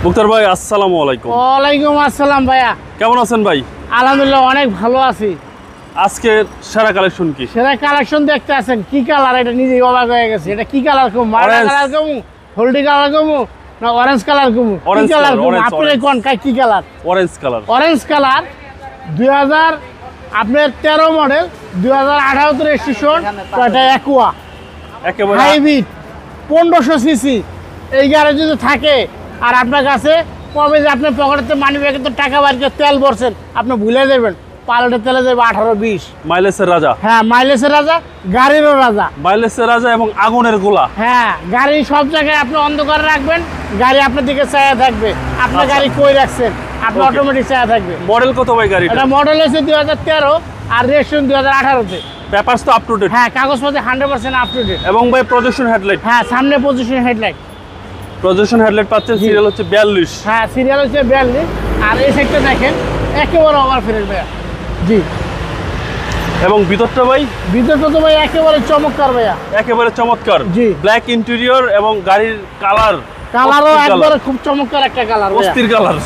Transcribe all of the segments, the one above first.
মুক্তার ভাই আসসালামু আলাইকুম। ওয়ালাইকুম আসসালাম ভাইয়া, কেমন আছেন ভাই? আলহামদুলিল্লাহ অনেক ভালো আছি। আজকে সেরা কালেকশন কি? সেরা কালেকশন দেখতে আছেন, কি কালার এটা নিজেই অবাক হয়ে গেছে। এটা কি কালার কম, মারা কালার কম, হলদি কালার কম না অরেঞ্জ কালার কম? কি কালার কম আপনি কোন কি colour? Orange colour. Orange colour 2000 আপনার 13 মডেল 2018 রেজিস্ট্রেশন, এটা অ্যাকুয়া একেবারে হাইব্রিড 1500 সিসি। এই গাড়ি যদি থাকে আর আপনার কাছে কবে যে আপনার পকেটে মানি ব্যাগে তো টাকা বার করে তেল ভরছেন, আপনি ভুলে যাবেন। পালটে তেলে যাবে 18-20। মাইলেজের রাজা। হ্যাঁ, মাইলেজের রাজা, গাড়িরও রাজা। মাইলেজের রাজা এবং আগুনের গোলা। হ্যাঁ, গাড়ি সব জায়গায় আপনি অন্ধকারে রাখবেন, গাড়ি আপনার দিকে চায়া থাকবে। আপনার গাড়ি কই রাখছেন, আপনি অটোমেটিক চায়া থাকবে। মডেল কত ভাই গাড়িটা? এটা মডেল হচ্ছে 2013 আর রেজিস্ট্রেশন 2018-তে। পেপারস তো আপ টু ডেট। হ্যাঁ, কাগজপত্র 100% আপ টু ডেট। এবং ভাই প্রজেকশন হেডলাইট। হ্যাঁ, সামনে পজিশন হেডলাইট। প্রজেকশন হেডলাইট পাচ্ছেন, সিরিয়াল হচ্ছে 42। হ্যাঁ, সিরিয়াল হচ্ছে 42। আর এই সাইডটা দেখেন একেবারে ওভার ফ্রেশ ভাইয়া। জি। এবং ভিতরটা ভাই? ভিতরটা তো ভাই একেবারে চমৎকার ভাইয়া, একেবারে চমৎকার। জি। ব্ল্যাক ইন্টেরিয়র এবং গাড়ির কালারও একবারে খুব চমৎকার একটা কালার, অস্থির কালার।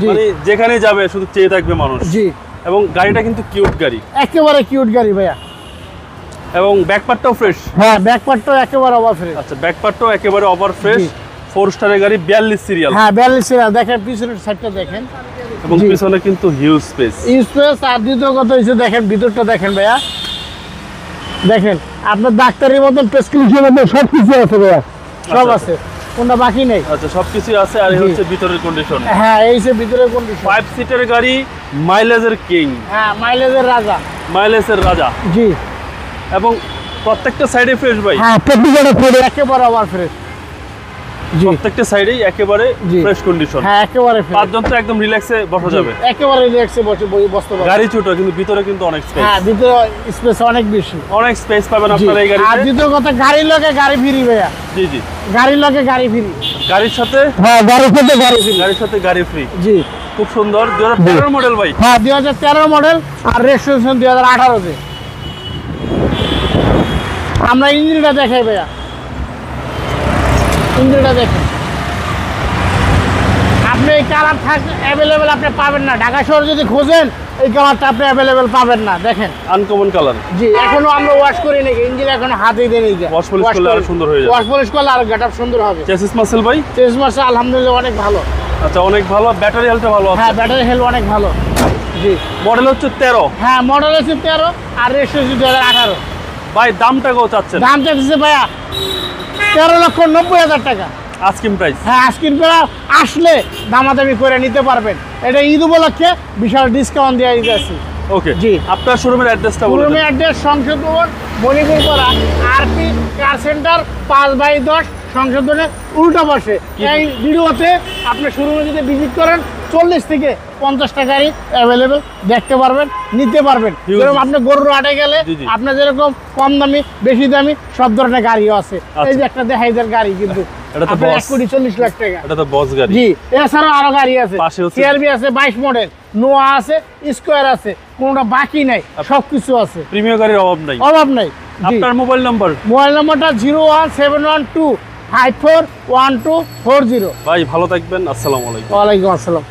জি। মানে যেখানে যাবে শুধু চেয়ে থাকবে মানুষ। জি। এবং গাড়িটা কিন্তু কিউট গাড়ি, একেবারে কিউট গাড়ি ভাইয়া। এবং ব্যাকপার্টটাও ফ্রেশ। হ্যাঁ, ব্যাকপার্টটাও একেবারে ওভার ফ্রেশ। আচ্ছা, ব্যাকপার্টটাও একেবারে ওভার ফ্রেশ। 4 স্টারের গাড়ি, 42 সিরিয়াল। হ্যাঁ, 42 সিরিয়াল। দেখেন পিছনের সাইডটা দেখেন, এবং পিছনে কিন্তু হিউজ স্পেস। স্পেস। আর দ্বিতীয় কথা হচ্ছে দেখেন ভিতরটা দেখেন ভাইয়া, দেখেন আপনার ডাক্তারের মতন প্রেসক্রিপশন মতন সব কিছু আছে ভাইয়া, সব আছে, কোনটা বাকি নেই। আচ্ছা, সবকিছু আছে। আর এই হচ্ছে ভিতরের কন্ডিশন। হ্যাঁ, এই যে ভিতরের কন্ডিশন। 5 সিটের গাড়ি, মাইলেজের কিং। হ্যাঁ, মাইলেজের রাজা। মাইলেজের রাজা। জি। এবং প্রত্যেকটা সাইডে ফ্রেশ ভাই। হ্যাঁ, প্রত্যেকটা ফ্রেশ, একেবারে ওভার ফ্রেশ। জি। প্রত্যেকটা সাইডেই একেবারে ফ্রেশ কন্ডিশন। হ্যাঁ, একেবারে ফ্রেশ। পাঁচজন তো একদম রিল্যাক্সে বসা যাবে। একেবারে রিল্যাক্সে বসতে পারবেন। গাড়ি ছোট কিন্তু ভিতরে কিন্তু অনেক স্পেস। হ্যাঁ, ভিতরে স্পেস অনেক বেশি। অনেক স্পেস পাবেন আপনারা এই আর গাড়িতে। দ্বিতীয় কথা, গাড়ির লগে গাড়ি ফ্রি ভাইয়া। জি জি। গাড়ির লগে গাড়ি ফ্রি। গাড়ির সাথে? হ্যাঁ, গাড়ির সাথে গাড়ি ফ্রি। গাড়ির সাথে গাড়ি ফ্রি। জি। খুব সুন্দর। 2013 মডেল ভাই। হ্যাঁ, 2013 মডেল আর রেজিস্ট্রেশন 2018-তে। আমরা ইঞ্জিনটা দেখাই ভাইয়া, ইঞ্জিনটা দেখেন। আপনি এই কালার অ্যাভেলেবেল আপনি পাবেন না, ঢাকা শহরে যদি খোঁজেন এই কালারটা আপনি অ্যাভেলেবেল পাবেন না। দেখেন আনকমন কালার। জি। এখনো আমরা ওয়াশ করি নাকি, ইঞ্জিন এখনো হাতে দিয়ে নেই। ওয়াশ পলিশ করলে আরো সুন্দর হয়ে যাবে। ওয়াশ পলিশ করলে আরো গেটআপ সুন্দর হবে। চেসিস মাসেল ভাই? চেস মাসে আলহামদুলিল্লাহ অনেক ভালো। আচ্ছা, অনেক ভালো। ব্যাটারি হেলথটা ভালো আছে। হ্যাঁ, ব্যাটারি হেলথ অনেক ভালো। জি। মডেল হচ্ছে 13। হ্যাঁ, মডেল হচ্ছে 13 আর রেজিস্ট্রেশন 2018। ভাই দামটা কত চাচ্ছেন? দাম চাইছে ভাইয়া 13,90,000 টাকা। Asking price? হ্যাঁ, আজকের করে আসলে দামাদামি করে নিতে পারবেন। এটা ঈদ উপলক্ষে বিশাল ডিসকাউন্ট দিয়ে দিতেছি। ওকে জি। আপনার শোরুমের অ্যাড্রেসটা বলুন। শোরুমের অ্যাড্রেস সংসদ ভবন, মণিপুরপাড়া, আরপি কার সেন্টার, 5/10 সংশোধনের উল্টা পাশে। এই ভিডিওতে আপনি শোরুমে যদি ভিজিট করেন 40 থেকে 50টা গাড়ি অ্যাভেলেবেল দেখতে পারবেন, নিতে পারবেন। যেরকম আপনি গরুর হাটে গেলে আপনার যেরকম কম দামি বেশি দামি সব ধরনের গাড়িও আছে। এই যে একটা দেখাইদের গাড়ি, কিন্তু এটা তো 1,40,00,000 টাকা। এটা তো বস গাড়ি। জি। এছাড়াও আরো গাড়ি আছে, পাশে হচ্ছে সিআরবি আছে 22 মডেল, নোয়া আছে, স্কয়ার আছে, কোনটা বাকি নাই, সবকিছু আছে। প্রিমিয়াম গাড়ির অভাব নাই। অভাব নাই। আপনার মোবাইল নাম্বার? মোবাইল নাম্বারটা 01712541240। ভাই ভালো থাকবেন। আসসালামু আলাইকুম। ওয়ালাইকুম আসসালাম।